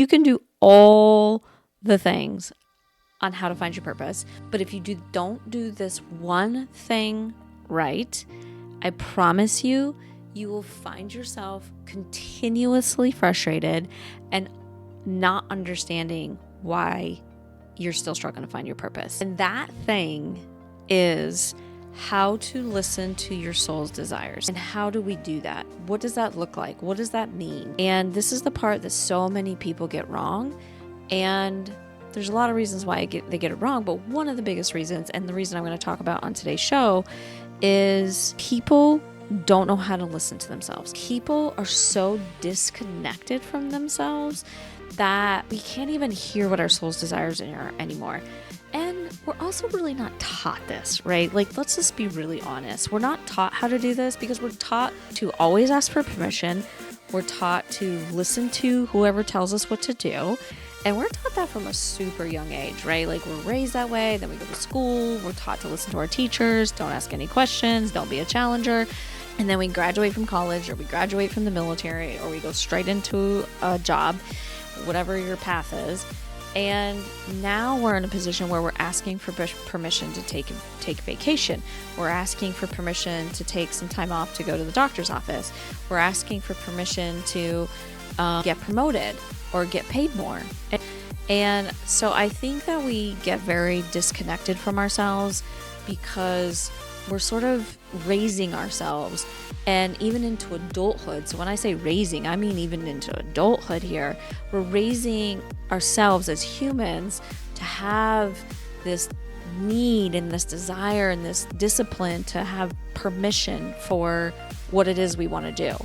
You can do all the things on how to find your purpose, but if you don't do this one thing right, I promise you, you will find yourself continuously frustrated and not understanding why you're still struggling to find your purpose. And that thing is how to listen to your soul's desires. And how do we do that? What does that look like? What does that mean? And this is the part that so many people get wrong. And there's a lot of reasons why they get it wrong, but one of the biggest reasons, and the reason I'm going to talk about on today's show, is people don't know how to listen to themselves. People are so disconnected from themselves that we can't even hear what our soul's desires are anymore. And we're also really not taught this, right? Like, let's just be really honest. We're not taught how to do this because we're taught to always ask for permission. We're taught to listen to whoever tells us what to do. And we're taught that from a super young age, right? Like, we're raised that way. Then we go to school. We're taught to listen to our teachers. Don't ask any questions. Don't be a challenger. And then we graduate from college, or we graduate from the military, or we go straight into a job, whatever your path is. And now we're in a position where we're asking for permission to take vacation. We're asking for permission to take some time off to go to the doctor's office. We're asking for permission to get promoted or get paid more. And so I think that we get very disconnected from ourselves because we're sort of raising ourselves, and even into adulthood. So when I say raising, I mean even into adulthood here. We're raising ourselves as humans to have this need and this desire and this discipline to have permission for what it is we want to do.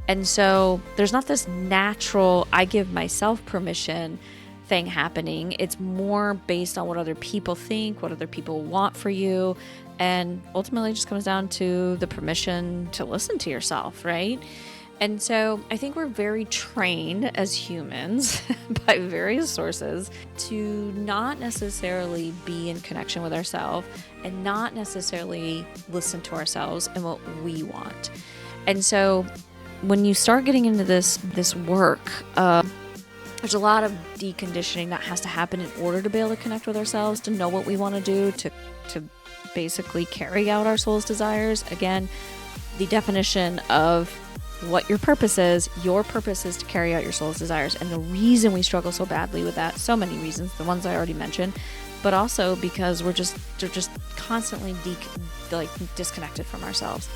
And so there's not this natural, I give myself permission thing happening. It's more based on what other people think, what other people want for you. And ultimately it just comes down to the permission to listen to yourself, right? And so I think we're very trained as humans by various sources to not necessarily be in connection with ourselves and not necessarily listen to ourselves and what we want. And so when you start getting into this work, there's a lot of deconditioning that has to happen in order to be able to connect with ourselves, to know what we want to do, to basically carry out our soul's desires. Again, the definition of what your purpose is to carry out your soul's desires. And the reason we struggle so badly with that, so many reasons, the ones I already mentioned, but also because we're just constantly disconnected from ourselves.